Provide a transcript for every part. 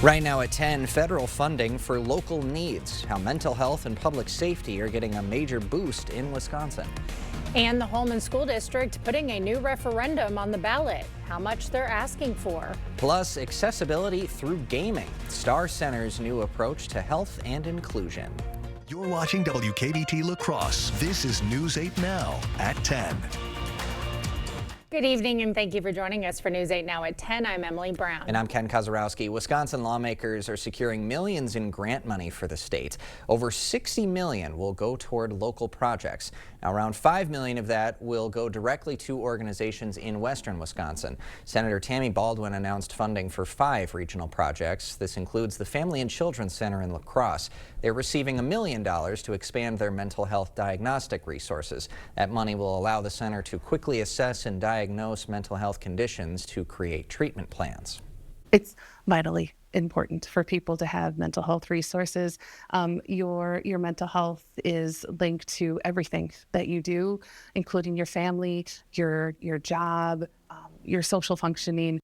Right now at 10, federal funding for local needs, how mental health and public safety are getting a major boost in Wisconsin. And the Holmen School District putting a new referendum on the ballot, how much they're asking for. Plus, accessibility through gaming, Star Center's new approach to health and inclusion. You're watching WKDT La Crosse. This is News 8 Now at 10. Good evening and thank you for joining us for News 8 Now at 10. I'm Emily Brown. And I'm Ken Kozarowski. Wisconsin lawmakers are securing millions in grant money for the state. Over $60 million will go toward local projects. Now, around $5 million of that will go directly to organizations in western Wisconsin. Senator Tammy Baldwin announced funding for 5 regional projects. This includes the Family and Children's Center in La Crosse. They're receiving $1 million to expand their mental health diagnostic resources. That money will allow the center to quickly assess and diagnose mental health conditions to create treatment plans. It's vitally important for people to have mental health resources. Your mental health is linked to everything that you do, including your family, your job, your social functioning.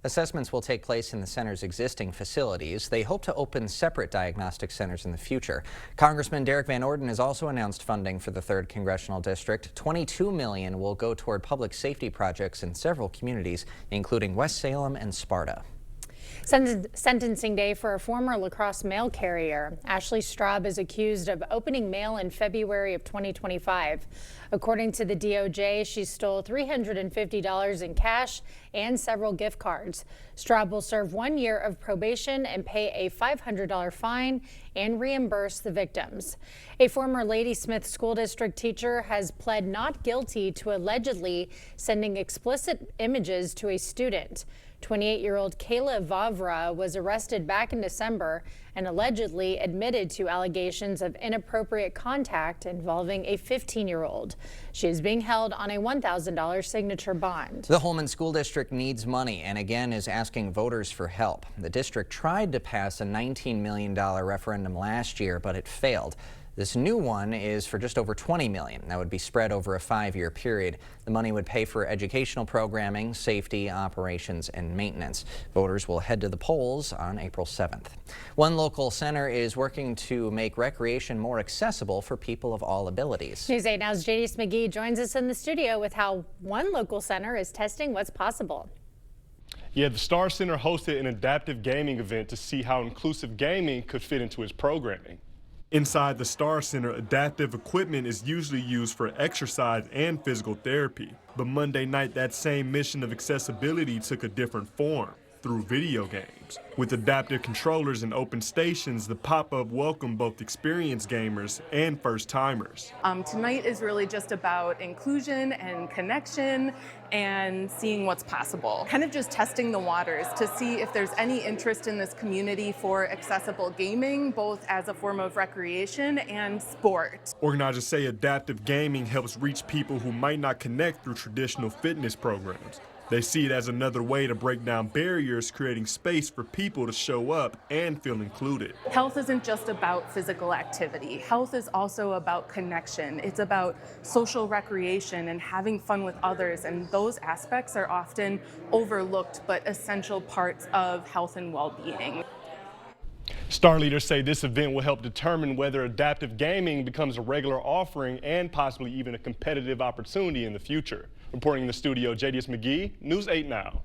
Assessments will take place in the center's existing facilities. They hope to open separate diagnostic centers in the future. Congressman Derek Van Orden has also announced funding for the 3rd Congressional District. $22 million will go toward public safety projects in several communities, including West Salem and Sparta. Sentencing day for a former La Crosse mail carrier. Ashley Straub is accused of opening mail in February of 2025. According to the DOJ, she stole $350 in cash and several gift cards. Straub will serve 1 year of probation and pay a $500 fine and reimburse the victims. A former Ladysmith School District teacher has pled not guilty to allegedly sending explicit images to a student. 28-year-old Kayla Vavra was arrested back in December and allegedly admitted to allegations of inappropriate contact involving a 15-year-old. She is being held on a $1,000 signature bond. The Holmen School District needs money and again is asking voters for help. The district tried to pass a $19 million referendum last year, but it failed. This new one is for just over $20 million. That would be spread over a 5-year period. The money would pay for educational programming, safety, operations, and maintenance. Voters will head to the polls on April 7th. One local center is working to make recreation more accessible for people of all abilities. News 8 Now's Jadius McGee joins us in the studio with how one local center is testing what's possible. Yeah, the Star Center hosted an adaptive gaming event to see how inclusive gaming could fit into its programming. Inside the Star Center, adaptive equipment is usually used for exercise and physical therapy. But Monday night, that same mission of accessibility took a different form through video games. With adaptive controllers and open stations, the pop-up welcomed both experienced gamers and first-timers. Tonight is really just about inclusion and connection and seeing what's possible. Kind of just testing the waters to see if there's any interest in this community for accessible gaming, both as a form of recreation and sport. Organizers say adaptive gaming helps reach people who might not connect through traditional fitness programs. They see it as another way to break down barriers, creating space for people to show up and feel included. Health isn't just about physical activity. Health is also about connection. It's about social recreation and having fun with others, and those aspects are often overlooked but essential parts of health and well-being. Star leaders say this event will help determine whether adaptive gaming becomes a regular offering and possibly even a competitive opportunity in the future. Reporting in the studio, Jadius McGee, News 8 Now.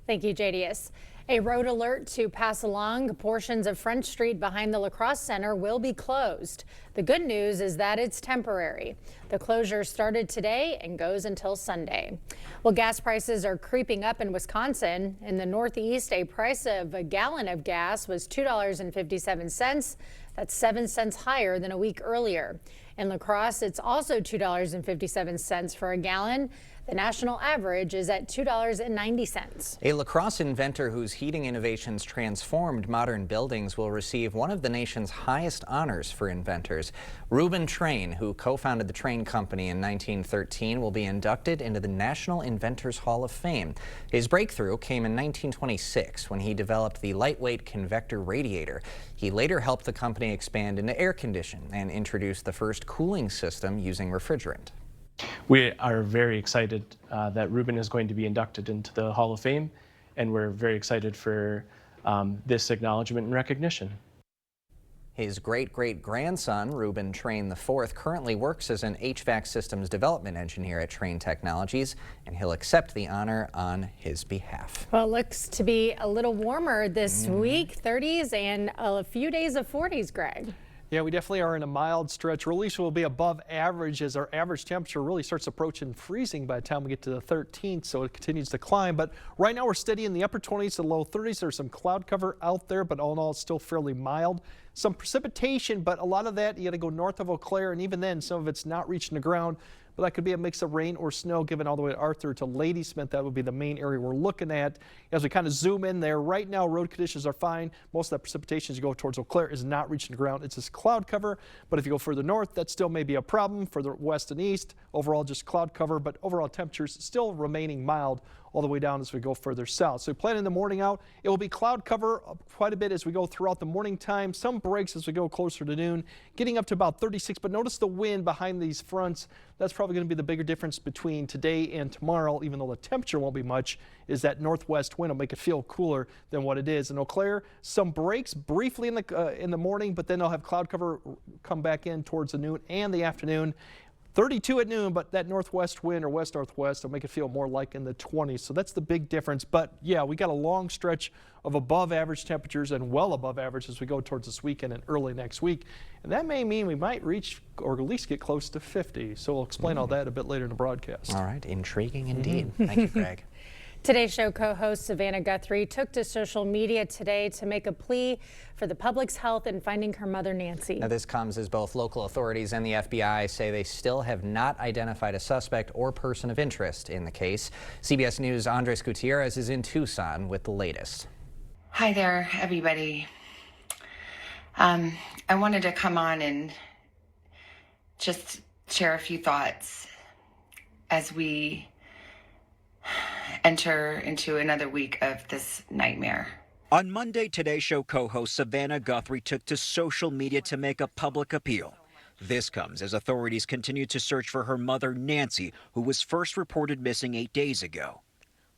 Thank you, Jadius. A road alert to pass along. Portions of French Street behind the La Crosse Center will be closed. The good news is that it's temporary. The closure started today and goes until Sunday. Well, gas prices are creeping up in Wisconsin. In the Northeast, a price of a gallon of gas was $2.57. That's 7 cents higher than a week earlier. In La Crosse, it's also $2.57 for a gallon. The national average is at $2.90. A La Crosse inventor whose heating innovations transformed modern buildings will receive one of the nation's highest honors for inventors. Reuben Train, who co-founded the Train Company in 1913, will be inducted into the National Inventors Hall of Fame. His breakthrough came in 1926 when he developed the lightweight convector radiator. He later helped the company expand into air conditioning and introduced the first cooling system using refrigerant. We are very excited that Reuben is going to be inducted into the Hall of Fame, and we're very excited for this acknowledgement and recognition. His great-great-grandson, Ruben Train IV, currently works as an HVAC systems development engineer at Train Technologies, and he'll accept the honor on his behalf. Well, it looks to be a little warmer this week, 30s and a few days of 40s, Greg. Yeah, we definitely are in a mild stretch. Release will be above average as our average temperature really starts approaching freezing by the time we get to the 13th, so it continues to climb. But right now we're steady in the upper 20s to low 30s. There's some cloud cover out there, but all in all, it's still fairly mild. Some precipitation, but a lot of that, you got to go north of Eau Claire, and even then, some of it's not reaching the ground. But that could be a mix of rain or snow given all the way to Arthur to Ladysmith. That would be the main area we're looking at. As we kind of zoom in there, right now road conditions are fine. Most of that precipitation as you go towards Eau Claire is not reaching the ground. It's just cloud cover, but if you go further north, that still may be a problem. Further west and east, overall just cloud cover, but overall temperatures still remaining mild all the way down as we go further south. So planning the morning out, it will be cloud cover quite a bit as we go throughout the morning time. Some breaks as we go closer to noon, getting up to about 36, but notice the wind behind these fronts. That's probably going to be the bigger difference between today and tomorrow, even though the temperature won't be much, is that northwest wind will make it feel cooler than what it is. In Eau Claire, some breaks briefly in the morning, but then they'll have cloud cover come back in towards the noon and the afternoon. 32 at noon, but that northwest wind or west northwest will make it feel more like in the 20s. So that's the big difference. But yeah, we got a long stretch of above average temperatures and well above average as we go towards this weekend and early next week. And that may mean we might reach or at least get close to 50. So we'll explain all that a bit later in the broadcast. All right, intriguing indeed. Thank you, Greg. Today's show co-host Savannah Guthrie took to social media today to make a plea for the public's health in finding her mother, Nancy. Now, this comes as both local authorities and the FBI say they still have not identified a suspect or person of interest in the case. CBS News' Andres Gutierrez is in Tucson with the latest. Hi there, everybody. I wanted to come on and just share a few thoughts as we enter into another week of this nightmare. On Monday, Today Show co-host Savannah Guthrie took to social media to make a public appeal. This comes as authorities continue to search for her mother, Nancy, who was first reported missing 8 days ago.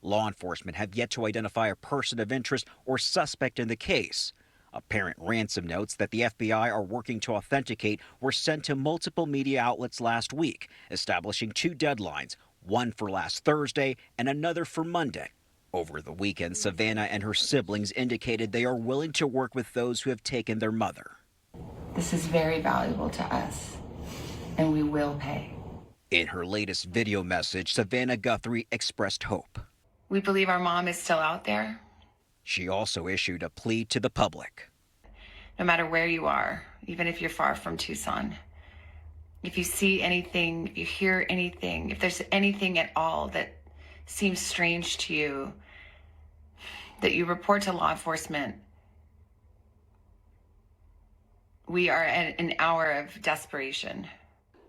Law enforcement have yet to identify a person of interest or suspect in the case. A parent ransom notes that the FBI are working to authenticate were sent to multiple media outlets last week, establishing 2 deadlines, one for last Thursday and another for Monday. Over the weekend, Savannah and her siblings indicated they are willing to work with those who have taken their mother. This is very valuable to us, and we will pay. In her latest video message, Savannah Guthrie expressed hope. We believe our mom is still out there. She also issued a plea to the public. No matter where you are, even if you're far from Tucson, if you see anything, if you hear anything, if there's anything at all that seems strange to you, that you report to law enforcement. We are at an hour of desperation.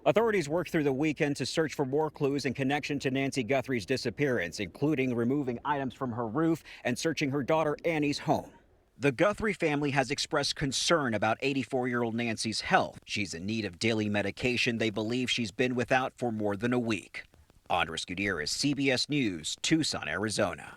Authorities worked through the weekend to search for more clues in connection to Nancy Guthrie's disappearance, including removing items from her roof and searching her daughter Annie's home. The Guthrie family has expressed concern about 84-year-old Nancy's health. She's in need of daily medication they believe she's been without for more than a week. Andres Gutierrez, CBS News, Tucson, Arizona.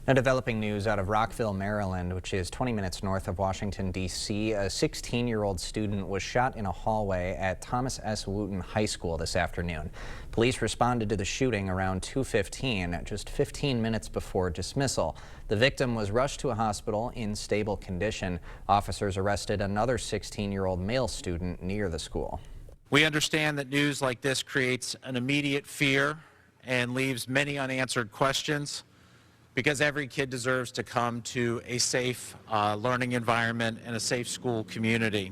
Now, developing news out of Rockville, Maryland, which is 20 minutes north of Washington, D.C. A 16-year-old student was shot in a hallway at Thomas S. Wooten High School this afternoon. Police responded to the shooting around 2:15, just 15 minutes before dismissal. The victim was rushed to a hospital in stable condition. Officers arrested another 16-year-old male student near the school. We understand that news like this creates an immediate fear and leaves many unanswered questions, because every kid deserves to come to a safe learning environment and a safe school community.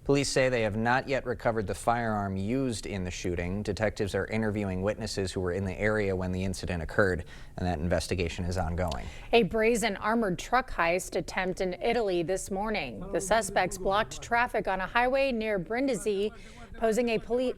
Police say they have not yet recovered the firearm used in the shooting. Detectives are interviewing witnesses who were in the area when the incident occurred, and that investigation is ongoing. A brazen armored truck heist attempt in Italy this morning. The suspects blocked traffic on a highway near Brindisi, posing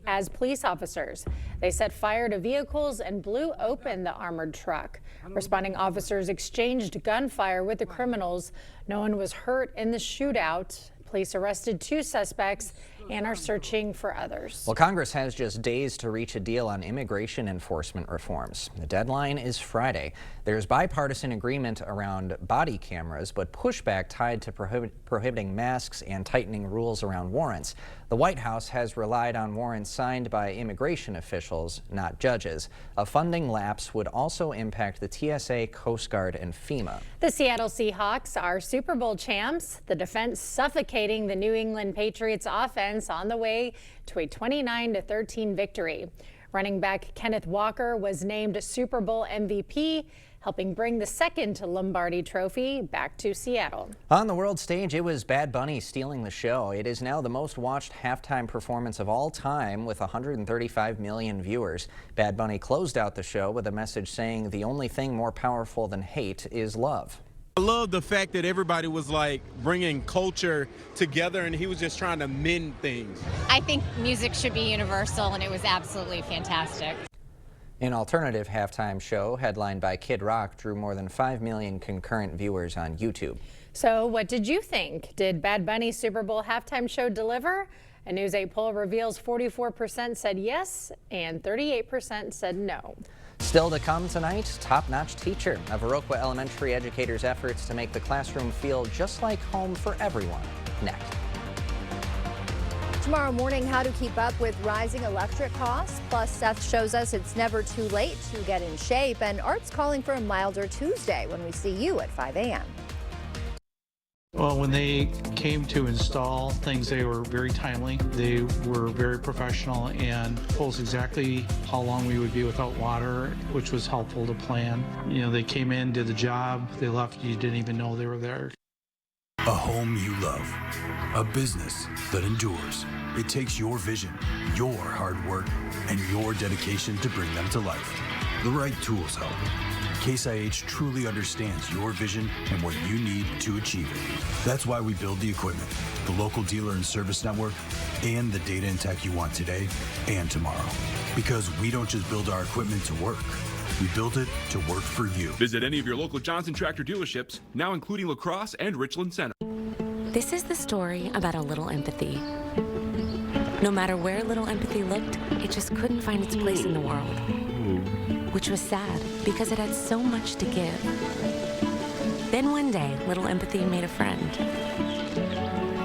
as police officers. They set fire to vehicles and blew open the armored truck. Responding officers exchanged gunfire with the criminals. No one was hurt in the shootout. Police arrested 2 suspects and are searching for others. Well, Congress has just days to reach a deal on immigration enforcement reforms. The deadline is Friday. There's bipartisan agreement around body cameras, but pushback tied to prohibiting masks and tightening rules around warrants. The White House has relied on warrants signed by immigration officials, not judges. A funding lapse would also impact the TSA, Coast Guard, and FEMA. The Seattle Seahawks are Super Bowl champs. The defense suffocating the New England Patriots offense on the way to a 29-13 victory. Running back Kenneth Walker was named Super Bowl MVP, helping bring the second Lombardi Trophy back to Seattle. On the world stage, it was Bad Bunny stealing the show. It is now the most watched halftime performance of all time with 135 million viewers. Bad Bunny closed out the show with a message saying the only thing more powerful than hate is love. I love the fact that everybody was like bringing culture together and he was just trying to mend things. I think music should be universal, and it was absolutely fantastic. An alternative halftime show headlined by Kid Rock drew more than 5 million concurrent viewers on YouTube. So what did you think? Did Bad Bunny's Super Bowl halftime show deliver? A News 8 poll reveals 44% said yes and 38% said no. Still to come tonight, top-notch teacher. A Viroqua Elementary educator's efforts to make the classroom feel just like home for everyone. Next. Tomorrow morning, how to keep up with rising electric costs. Plus, Seth shows us it's never too late to get in shape. And Art's calling for a milder Tuesday when we see you at 5 a.m. Well, when they came to install things, they were very timely. They were very professional and told us exactly how long we would be without water, which was helpful to plan. You know, they came in, did the job, they left, you didn't even know they were there. A home you love, a business that endures. It takes your vision, your hard work, and your dedication to bring them to life. The right tools help. Case IH truly understands your vision and what you need to achieve it. That's why we build the equipment, the local dealer and service network, and the data and tech you want today and tomorrow. Because we don't just build our equipment to work. We built it to work for you. Visit any of your local Johnson Tractor dealerships, now including La Crosse and Richland Center. This is the story about a little empathy. No matter where little empathy looked, it just couldn't find its place in the world. Which was sad, because it had so much to give. Then one day, little empathy made a friend.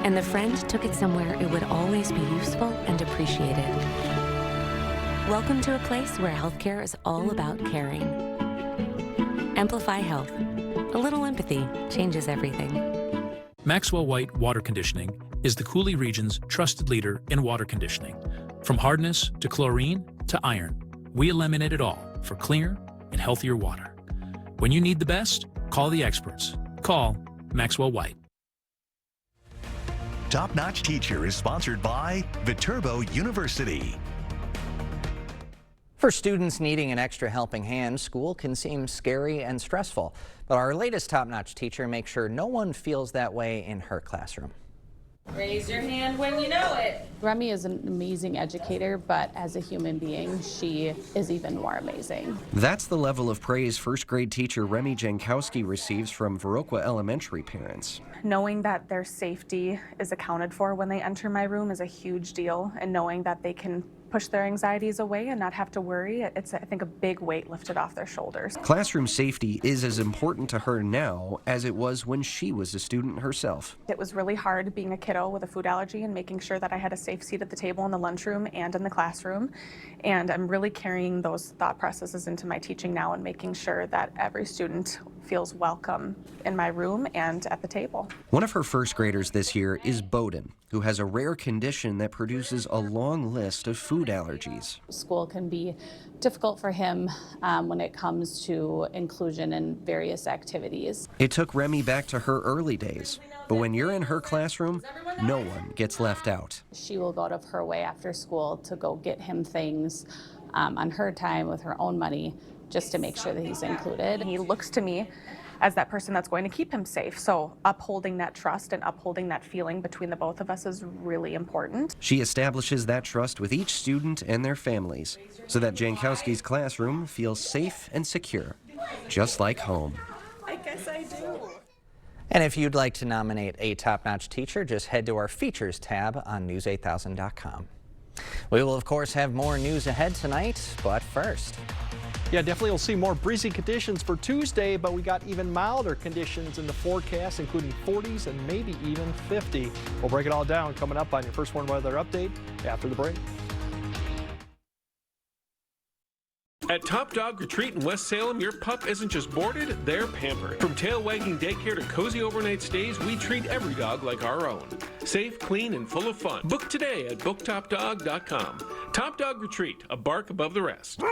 And the friend took it somewhere it would always be useful and appreciated. Welcome to a place where healthcare is all about caring. Amplify Health. A little empathy changes everything. Maxwell White Water Conditioning is the Coulee region's trusted leader in water conditioning. From hardness to chlorine to iron, we eliminate it all for cleaner and healthier water. When you need the best, call the experts. Call Maxwell White. Top Notch Teacher is sponsored by Viterbo University. For students needing an extra helping hand, school can seem scary and stressful. But our latest top-notch teacher makes sure no one feels that way in her classroom. Raise your hand when you know it. Remy is an amazing educator, but as a human being, she is even more amazing. That's the level of praise first grade teacher Remy Jankowski receives from Viroqua Elementary parents. Knowing that their safety is accounted for when they enter my room is a huge deal, and knowing that they can push their anxieties away and not have to worry, it's, I think, a big weight lifted off their shoulders. Classroom safety is as important to her now as it was when she was a student herself. It was really hard being a kiddo with a food allergy and making sure that I had a safe seat at the table in the lunchroom and in the classroom. And I'm really carrying those thought processes into my teaching now and making sure that every student feels welcome in my room and at the table. One of her first graders this year is Bowden, who has a rare condition that produces a long list of food allergies. School can be difficult for him when it comes to inclusion in various activities. It took Remy back to her early days, but when you're in her classroom, no one gets left out. She will go out of her way after school to go get him things on her time with her own money, just to make sure that he's included. He looks to me as that person that's going to keep him safe. So upholding that trust and upholding that feeling between the both of us is really important. She establishes that trust with each student and their families so that Jankowski's classroom feels safe and secure, just like home. I guess I do. And if you'd like to nominate a top-notch teacher, just head to our features tab on news8000.com. We will, of course, have more news ahead tonight, but first. Yeah, definitely we'll see more breezy conditions for Tuesday, but we got even milder conditions in the forecast, including 40s and maybe even 50. We'll break it all down coming up on your First Warn Weather Update after the break. At Top Dog Retreat in West Salem, your pup isn't just boarded, they're pampered. From tail-wagging daycare to cozy overnight stays, we treat every dog like our own. Safe, clean, and full of fun. Book today at booktopdog.com. Top Dog Retreat, a bark above the rest.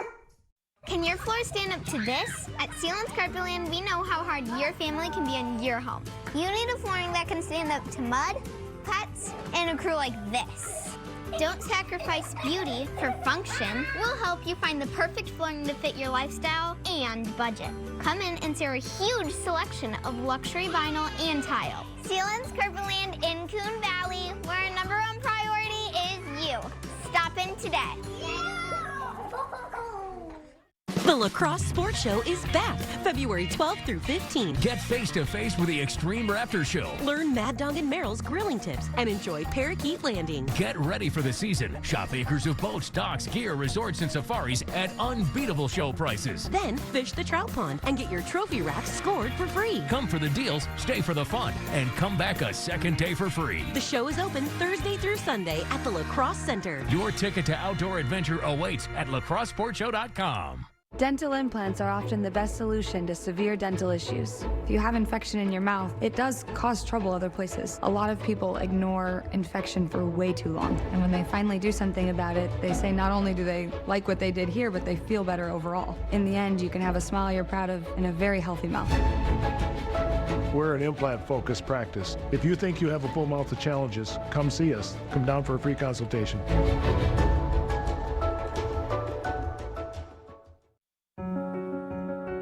Can your floor stand up to this? At Sealands Carpetland, we know how hard your family can be in your home. You need a flooring that can stand up to mud, pets, and a crew like this. Don't sacrifice beauty for function. We'll help you find the perfect flooring to fit your lifestyle and budget. Come in and see our huge selection of luxury vinyl and tile. Sealands Carpetland in Coon Valley, where our #1 priority is you. Stop in today. The La Crosse Sports Show is back February 12th through 15th. Get face-to-face with the Extreme Raptor Show. Learn Mad Dog and Merrill's grilling tips and enjoy Parakeet Landing. Get ready for the season. Shop acres of boats, docks, gear, resorts, and safaris at unbeatable show prices. Then fish the trout pond and get your trophy racks scored for free. Come for the deals, stay for the fun, and come back a second day for free. The show is open Thursday through Sunday at the La Crosse Center. Your ticket to outdoor adventure awaits at lacrossesportshow.com. Dental implants are often the best solution to severe dental issues. If you have infection in your mouth, it does cause trouble other places. A lot of people ignore infection for way too long. And when they finally do something about it, they say not only do they like what they did here, but they feel better overall. In the end, you can have a smile you're proud of and a very healthy mouth. We're an implant-focused practice. If you think you have a full mouth of challenges, come see us. Come down for a free consultation.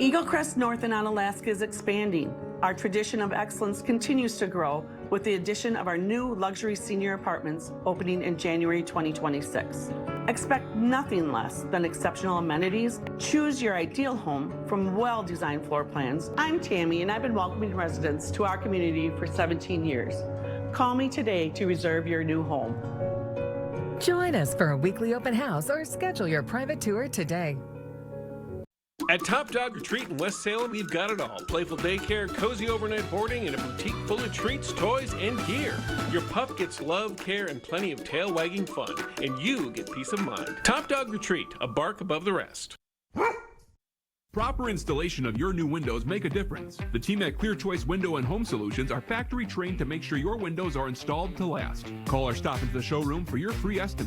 Eagle Crest North in Onalaska is expanding. Our tradition of excellence continues to grow with the addition of our new luxury senior apartments opening in January 2026. Expect nothing less than exceptional amenities. Choose your ideal home from well-designed floor plans. I'm Tammy, and I've been welcoming residents to our community for 17 years. Call me today to reserve your new home. Join us for a weekly open house or schedule your private tour today. At Top Dog Retreat in West Salem, we've got it all. Playful daycare, cozy overnight boarding, and a boutique full of treats, toys, and gear. Your pup gets love, care, and plenty of tail-wagging fun. And you get peace of mind. Top Dog Retreat, a bark above the rest. Proper installation of your new windows make a difference. The team at Clear Choice Window and Home Solutions are factory trained to make sure your windows are installed to last. Call or stop into the showroom for your free estimate.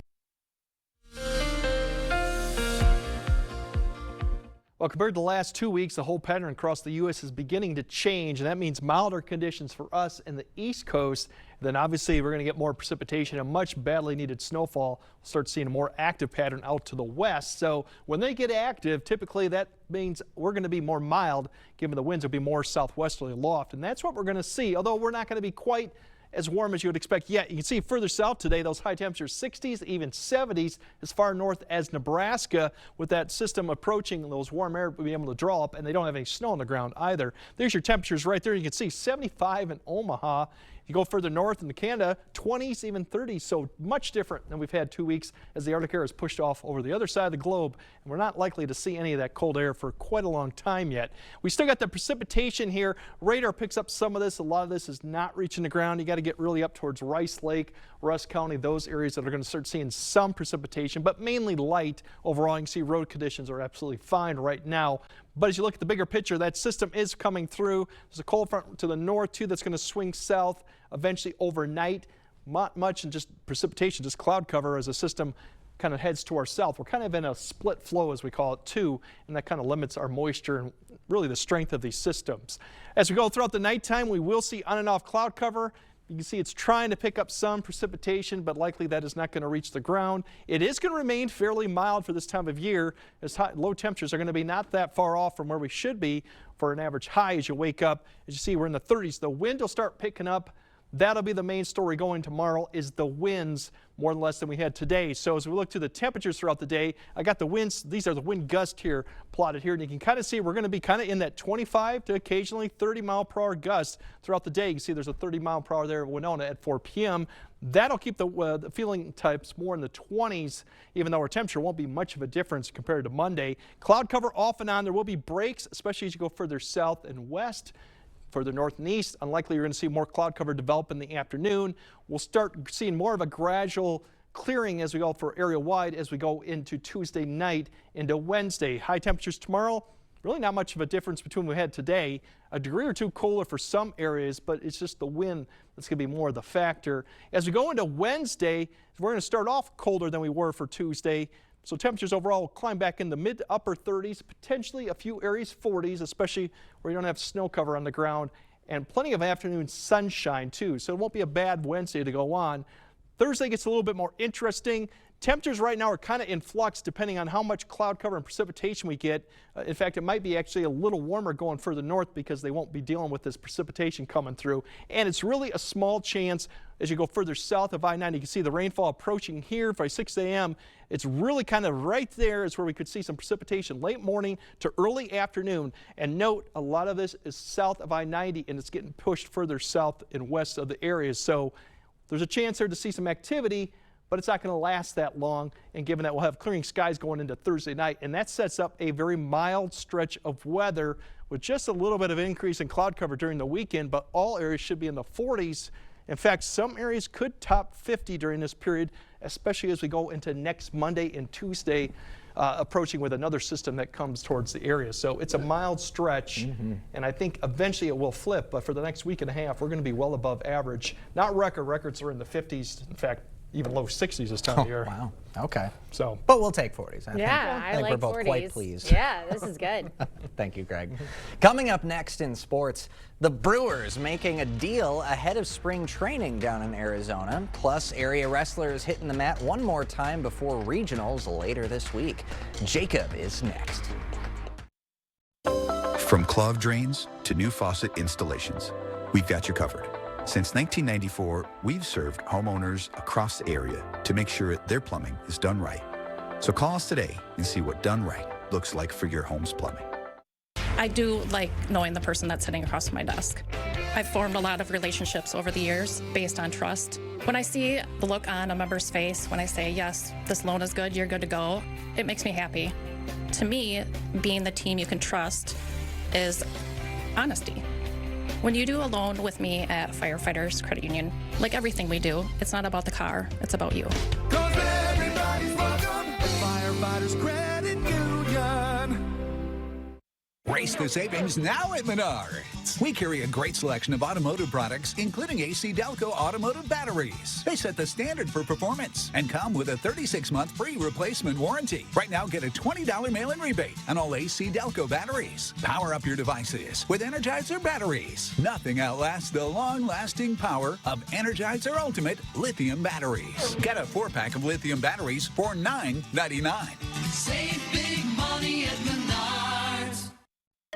Well, compared to the last 2 weeks, the whole pattern across the U.S. is beginning to change, and that means milder conditions for us in the East Coast. Then obviously we're going to get more precipitation and much badly needed snowfall. We'll start seeing a more active pattern out to the west. So when they get active, typically that means we're going to be more mild, given the winds will be more southwesterly aloft. And that's what we're going to see, although we're not going to be quite as warm as you would expect yet. You can see further south today, those high temperatures, 60s, even 70s, as far north as Nebraska. With that system approaching, those warm air will be able to draw up, and they don't have any snow on the ground either. There's your temperatures right there. You can see 75 in Omaha. You go further north into Canada, 20s, even 30s, so much different than we've had 2 weeks as the Arctic air is pushed off over the other side of the globe, and we're not likely to see any of that cold air for quite a long time yet. We still got the precipitation here. Radar picks up some of this. A lot of this is not reaching the ground. You got to get really up towards Rice Lake, Rusk County, those areas that are going to start seeing some precipitation, but mainly light. Overall, you can see road conditions are absolutely fine right now. But as you look at the bigger picture, that system is coming through. There's a cold front to the north, too, that's going to swing south eventually overnight. Not much in just precipitation, just cloud cover as the system kind of heads to our south. We're kind of in a split flow, as we call it, too, and that kind of limits our moisture and really the strength of these systems. As we go throughout the nighttime, we will see on and off cloud cover. You can see it's trying to pick up some precipitation, but likely that is not going to reach the ground. It is going to remain fairly mild for this time of year, as low temperatures are going to be not that far off from where we should be for an average high as you wake up. As you see, we're in the 30s. The wind will start picking up That'll be the main story going tomorrow, is the winds more or less than we had today. So as we look to the temperatures throughout the day, I got the winds. These are the wind gusts here plotted here, and you can kind of see we're going to be kind of in that 25 to occasionally 30 mile per hour gust throughout the day. You can see there's a 30 mile per hour there at Winona at 4 p.m. That'll keep the feeling types more in the 20s, even though our temperature won't be much of a difference compared to Monday. Cloud cover off and on. There will be breaks, especially as you go further south and west. Further north and east, unlikely you're going to see more cloud cover develop in the afternoon. We'll start seeing more of a gradual clearing as we go for area wide as we go into Tuesday night into Wednesday. High temperatures tomorrow, really not much of a difference between what we had today. A degree or two cooler for some areas, but it's just the wind that's going to be more of the factor. As we go into Wednesday, we're going to start off colder than we were for Tuesday. So temperatures overall will climb back in the mid to upper 30s, potentially a few areas 40s, especially where you don't have snow cover on the ground, and plenty of afternoon sunshine too. So it won't be a bad Wednesday to go on. Thursday gets a little bit more interesting. Temperatures right now are kind of in flux depending on how much cloud cover and precipitation we get. In fact, it might be actually a little warmer going further north because they won't be dealing with this precipitation coming through. And it's really a small chance as you go further south of I-90. You can see the rainfall approaching here by 6 a.m. It's really kind of right there is where we could see some precipitation late morning to early afternoon. And note, a lot of this is south of I-90 and it's getting pushed further south and west of the areas. So there's a chance there to see some activity, but it's not going to last that long, and given that we'll have clearing skies going into Thursday night, and that sets up a very mild stretch of weather with just a little bit of increase in cloud cover during the weekend, but all areas should be in the 40s. In fact, some areas could top 50 during this period, especially as we go into next Monday and Tuesday, approaching with another system that comes towards the area. So it's a mild stretch, and I think eventually it will flip, but for the next week and a half, we're going to be well above average. Not records are in the 50s, in fact, even low 60s this time of year. Wow. Okay. So, but we'll take 40s. I think like we're both 40s. quite pleased. Yeah, this is good. Thank you, Greg. Coming up next in sports, the Brewers making a deal ahead of spring training down in Arizona. Plus, area wrestlers hitting the mat one more time before regionals later this week. Jacob is next. From clogged drains to new faucet installations, we've got you covered. Since 1994, we've served homeowners across the area to make sure their plumbing is done right. So call us today and see what done right looks like for your home's plumbing. I do like knowing the person that's sitting across from my desk. I've formed a lot of relationships over the years based on trust. When I see the look on a member's face when I say, yes, this loan is good, you're good to go, it makes me happy. To me, being the team you can trust is honesty. When you do a loan with me at Firefighters Credit Union, like everything we do, it's not about the car, it's about you. 'Cause everybody's welcome at Firefighters Credit Union. Race the savings now at Menards. We carry a great selection of automotive products, including AC Delco automotive batteries. They set the standard for performance and come with a 36-month free replacement warranty. Right now, get a $20 mail-in rebate on all AC Delco batteries. Power up your devices with Energizer batteries. Nothing outlasts the long-lasting power of Energizer Ultimate lithium batteries. Get a 4-pack of lithium batteries for $9.99. Save big money at Menards.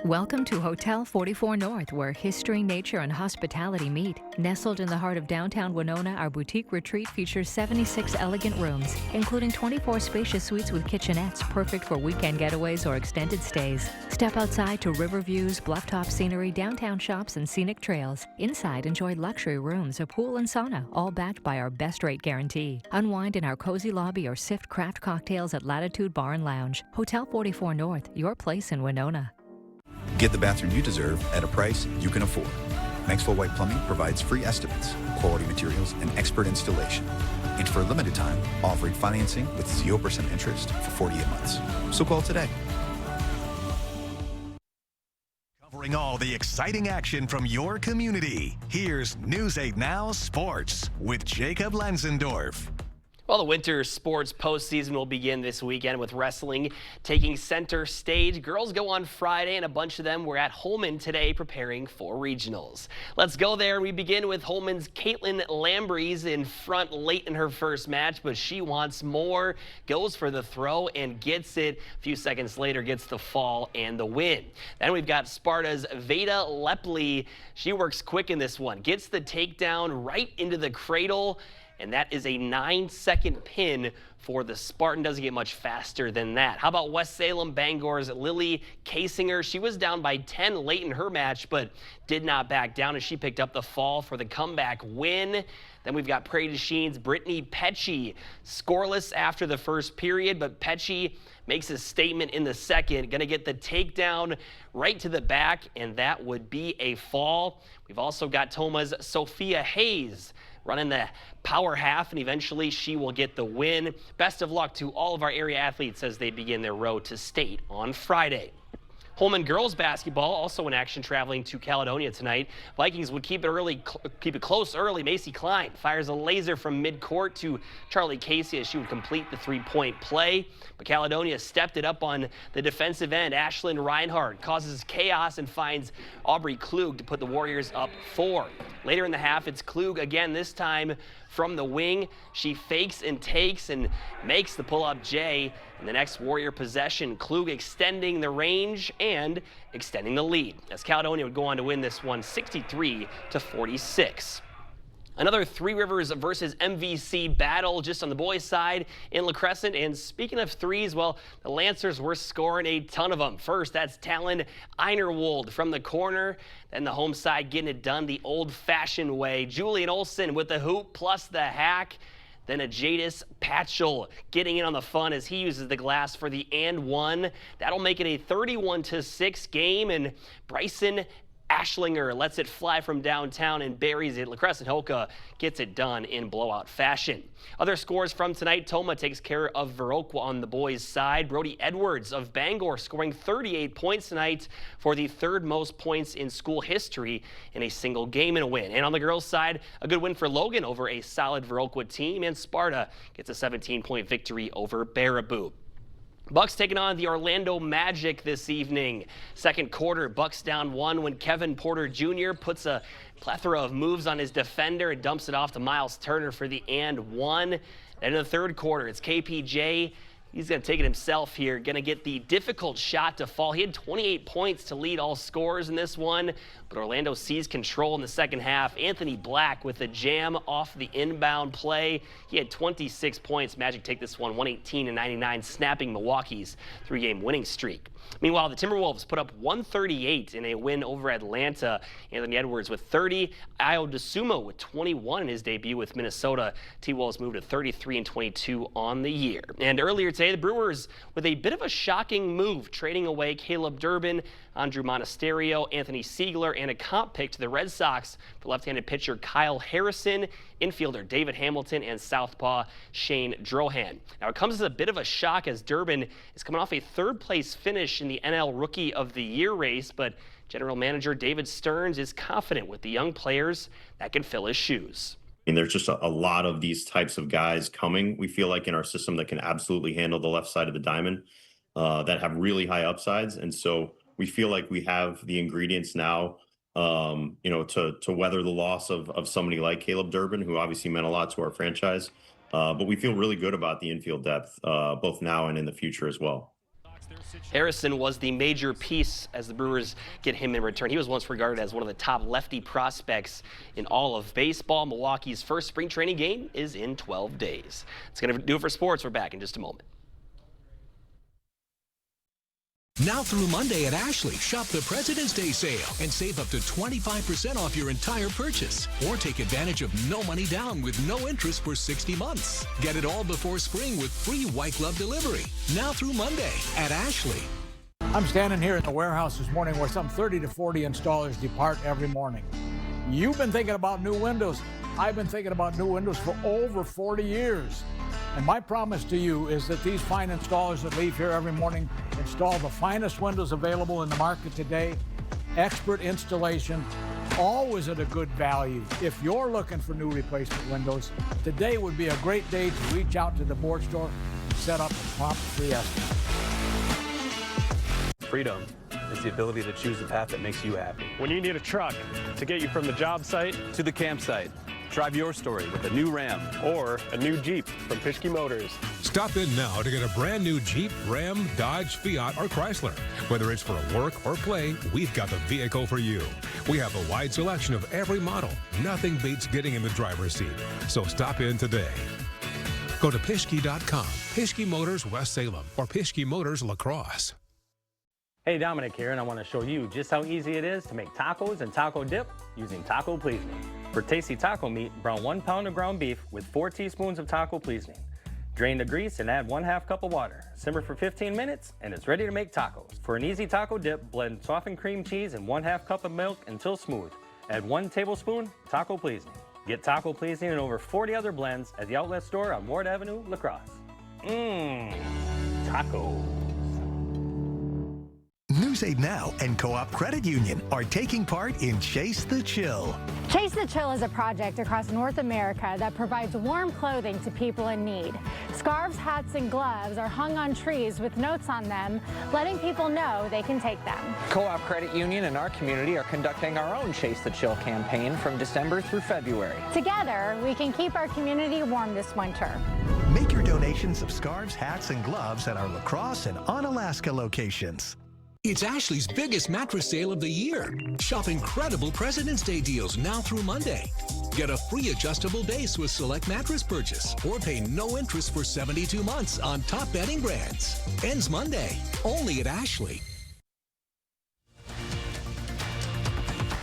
Welcome to Hotel 44 North, where history, nature, and hospitality meet. Nestled in the heart of downtown Winona, our boutique retreat features 76 elegant rooms, including 24 spacious suites with kitchenettes, perfect for weekend getaways or extended stays. Step outside to river views, blufftop scenery, downtown shops, and scenic trails. Inside, enjoy luxury rooms, a pool, and sauna, all backed by our best rate guarantee. Unwind in our cozy lobby or sift craft cocktails at Latitude Bar and Lounge. Hotel 44 North, your place in Winona. Get the bathroom you deserve at a price you can afford. Maxwell White Plumbing provides free estimates, quality materials, and expert installation. And for a limited time, offering financing with 0% interest for 48 months. So call today. Covering all the exciting action from your community, here's News 8 Now Sports with Jacob Lenzendorf. Well, the winter sports postseason will begin this weekend with wrestling taking center stage. Girls go on Friday, and a bunch of them were at Holman today preparing for regionals. Let's go there. We begin with Holman's Caitlin Lambries in front late in her first match, but she wants more, goes for the throw and gets it. A few seconds later, gets the fall and the win. Then we've got Sparta's Veda Lepley. She works quick in this one, gets the takedown right into the cradle, and that is a 9-second pin for the Spartan. Doesn't get much faster than that. How about West Salem Bangor's Lily Kasinger? She was down by 10 late in her match, but did not back down as she picked up the fall for the comeback win. Then we've got Prairie du Chine's Brittany Pecci, scoreless after the first period, but Pecci makes a statement in the second, gonna get the takedown right to the back, and that would be a fall. We've also got Toma's Sophia Hayes running the power half, and eventually she will get the win. Best of luck to all of our area athletes as they begin their road to state on Friday. Holman girls basketball also in action, traveling to Caledonia tonight. Vikings would keep it close early. Macy Klein fires a laser from midcourt to Charlie Casey as she would complete the three-point play. But Caledonia stepped it up on the defensive end. Ashlyn Reinhardt causes chaos and finds Aubrey Klug to put the Warriors up 4. Later in the half, it's Klug again, this time from the wing. She fakes and takes and makes the pull-up J. In the next Warrior possession, Klug extending the range and extending the lead, as Caledonia would go on to win this one 63-46. Another Three Rivers versus MVC battle just on the boys' side in La Crescent. And speaking of threes, well, the Lancers were scoring a ton of them. First, that's Talon Einerwold from the corner. Then the home side getting it done the old-fashioned way. Julian Olsen with the hoop plus the hack. Then a Jadis Patchell getting in on the fun as he uses the glass for the and one. That'll make it a 31-6 game, and Bryson Ashlinger lets it fly from downtown and buries it. La Crescent Hoka gets it done in blowout fashion. Other scores from tonight, Toma takes care of Viroqua on the boys' side. Brody Edwards of Bangor scoring 38 points tonight for the third most points in school history in a single game and a win. And on the girls' side, a good win for Logan over a solid Viroqua team, and Sparta gets a 17-point victory over Baraboo. Bucks taking on the Orlando Magic this evening. Second quarter, Bucks down 1 when Kevin Porter Jr. puts a plethora of moves on his defender and dumps it off to Miles Turner for the and one. And in the third quarter, it's KPJ. He's going to take it himself here, going to get the difficult shot to fall. He had 28 points to lead all scorers in this one, but Orlando seized control in the second half. Anthony Black with a jam off the inbound play. He had 26 points. Magic take this one 118-99, snapping Milwaukee's 3-game winning streak. Meanwhile, the Timberwolves put up 138 in a win over Atlanta. Anthony Edwards with 30. Ayo Dosunmu with 21 in his debut with Minnesota. T-Wolves moved to 33-22 on the year. And earlier today, the Brewers with a bit of a shocking move, trading away Caleb Durbin, Andrew Monasterio, Anthony Siegler, and a comp pick to the Red Sox for left-handed pitcher Kyle Harrison, infielder David Hamilton, and southpaw Shane Drohan. Now, it comes as a bit of a shock as Durbin is coming off a third-place finish in the NL Rookie of the Year race, but General Manager David Stearns is confident with the young players that can fill his shoes. And there's just a lot of these types of guys coming, we feel like, in our system that can absolutely handle the left side of the diamond, that have really high upsides. And so we feel like we have the ingredients now, to weather the loss of somebody like Caleb Durbin, who obviously meant a lot to our franchise. But we feel really good about the infield depth, both now and in the future as well. Harrison was the major piece as the Brewers get him in return. He was once regarded as one of the top lefty prospects in all of baseball. Milwaukee's first spring training game is in 12 days. It's going to do it for sports. We're back in just a moment. Now through Monday at Ashley, shop the President's Day sale and save up to 25% off your entire purchase. Or take advantage of no money down with no interest for 60 months. Get it all before spring with free white glove delivery. Now through Monday at Ashley. I'm standing here in the warehouse this morning where some 30 to 40 installers depart every morning. You've been thinking about new windows. I've been thinking about new windows for over 40 years. And my promise to you is that these fine installers that leave here every morning install the finest windows available in the market today, expert installation, always at a good value. If you're looking for new replacement windows, today would be a great day to reach out to the board store and set up a prompt free estimate. Freedom is the ability to choose the path that makes you happy. When you need a truck to get you from the job site to the campsite, drive your story with a new Ram or a new Jeep from Pischke Motors. Stop in now to get a brand new Jeep, Ram, Dodge, Fiat, or Chrysler. Whether it's for work or play, we've got the vehicle for you. We have a wide selection of every model. Nothing beats getting in the driver's seat. So stop in today. Go to Pischke.com, Pischke Motors West Salem, or Pischke Motors La Crosse. Hey, Dominic here, and I want to show you just how easy it is to make tacos and taco dip using Taco Please Me. For tasty taco meat, brown 1 pound of ground beef with 4 teaspoons of taco seasoning. Drain the grease and add 1/2 cup of water. Simmer for 15 minutes, and it's ready to make tacos. For an easy taco dip, blend softened cream cheese and 1/2 cup of milk until smooth. Add 1 tablespoon Taco Please Me. Get Taco Please Me and over 40 other blends at the outlet store on Ward Avenue, La Crosse. Tacos. News 8 Now and Co-op Credit Union are taking part in Chase the Chill. Chase the Chill is a project across North America that provides warm clothing to people in need. Scarves, hats, and gloves are hung on trees with notes on them, letting people know they can take them. Co-op Credit Union and our community are conducting our own Chase the Chill campaign from December through February. Together, we can keep our community warm this winter. Make your donations of scarves, hats, and gloves at our La Crosse and Onalaska locations. It's Ashley's biggest mattress sale of the year. Shop incredible President's Day deals now through Monday. Get a free adjustable base with select mattress purchase or pay no interest for 72 months on top bedding brands. Ends Monday, only at Ashley.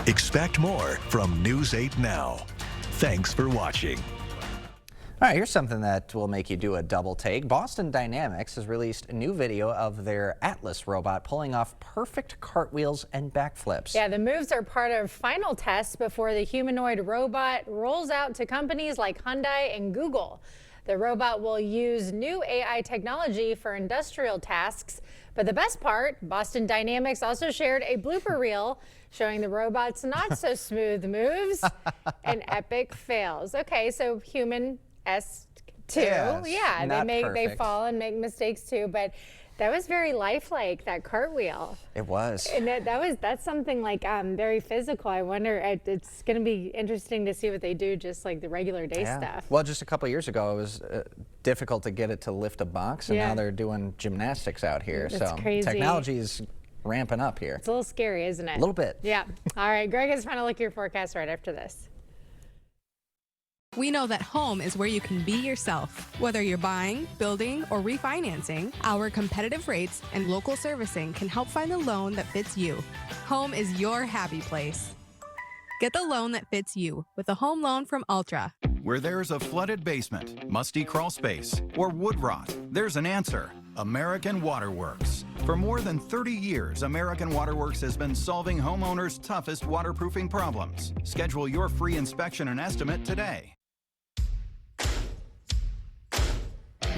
Expect more from News 8 Now. Thanks for watching. All right, here's something that will make you do a double take. Boston Dynamics has released a new video of their Atlas robot pulling off perfect cartwheels and backflips. Yeah, the moves are part of final tests before the humanoid robot rolls out to companies like Hyundai and Google. The robot will use new AI technology for industrial tasks. But the best part, Boston Dynamics also shared a blooper reel showing the robot's not so smooth moves and epic fails. Okay, so human S2, yes, they fall and make mistakes too, but that was very lifelike, that cartwheel. It was. And that's something like very physical. I wonder, it's going to be interesting to see what they do just like the regular day stuff. Well, just a couple years ago, it was difficult to get it to lift a box, and now they're doing gymnastics out here. That's so crazy. Technology is ramping up here. It's a little scary, isn't it? A little bit. Yeah. All right, Greg is trying to look at your forecast right after this. We know that home is where you can be yourself. Whether you're buying, building, or refinancing, our competitive rates and local servicing can help find the loan that fits you. Home is your happy place. Get the loan that fits you with a home loan from Ultra. Where there's a flooded basement, musty crawl space, or wood rot, there's an answer. American Waterworks. For more than 30 years, American Waterworks has been solving homeowners' toughest waterproofing problems. Schedule your free inspection and estimate today.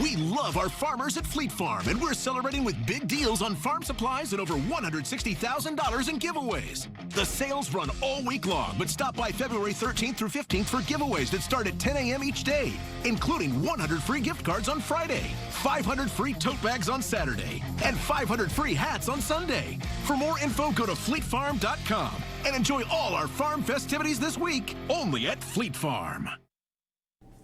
We love our farmers at Fleet Farm, and we're celebrating with big deals on farm supplies and over $160,000 in giveaways. The sales run all week long, but stop by February 13th through 15th for giveaways that start at 10 a.m. each day, including 100 free gift cards on Friday, 500 free tote bags on Saturday, and 500 free hats on Sunday. For more info, go to fleetfarm.com and enjoy all our farm festivities this week, only at Fleet Farm.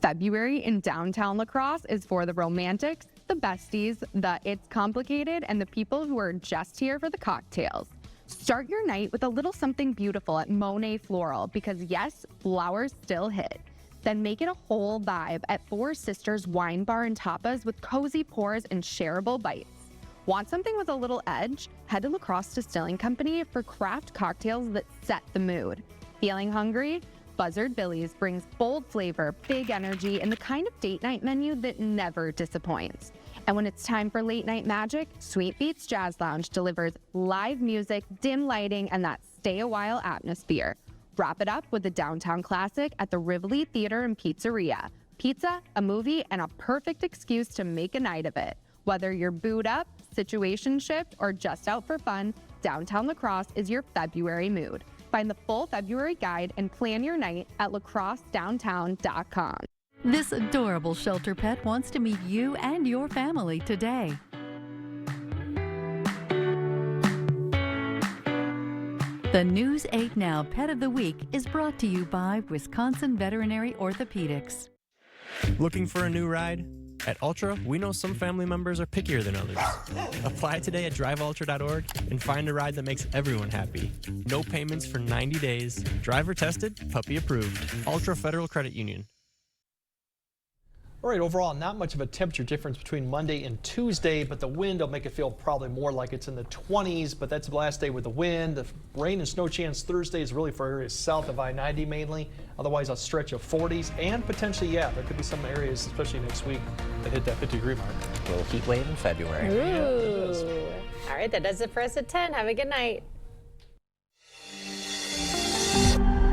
February in downtown La Crosse is for the romantics, the besties, the it's complicated, and the people who are just here for the cocktails. Start your night with a little something beautiful at Monet Floral, because yes, flowers still hit. Then make it a whole vibe at Four Sisters Wine Bar and Tapas with cozy pours and shareable bites. Want something with a little edge? Head to La Crosse Distilling Company for craft cocktails that set the mood. Feeling hungry? Buzzard Billy's brings bold flavor, big energy, and the kind of date night menu that never disappoints. And when it's time for late night magic, Sweet Beats Jazz Lounge delivers live music, dim lighting, and that stay a while atmosphere. Wrap it up with a downtown classic at the Rivoli Theater and Pizzeria. Pizza, a movie, and a perfect excuse to make a night of it. Whether you're booed up, situation shift, or just out for fun, downtown La Crosse is your February mood. Find the full February guide and plan your night at lacrossedowntown.com. This adorable shelter pet wants to meet you and your family today. The News 8 Now Pet of the Week is brought to you by Wisconsin Veterinary Orthopedics. Looking for a new ride? At Ultra, we know some family members are pickier than others. Apply today at driveultra.org and find a ride that makes everyone happy. No payments for 90 days. Driver tested, puppy approved. Ultra Federal Credit Union. All right, overall, not much of a temperature difference between Monday and Tuesday, but the wind will make it feel probably more like it's in the 20s, but that's the last day with the wind. The rain and snow chance Thursday is really for areas south of I-90 mainly. Otherwise, a stretch of 40s, and potentially, yeah, there could be some areas, especially next week, that hit that 50-degree mark. A little heat wave in February. Ooh. All right, that does it for us at 10. Have a good night.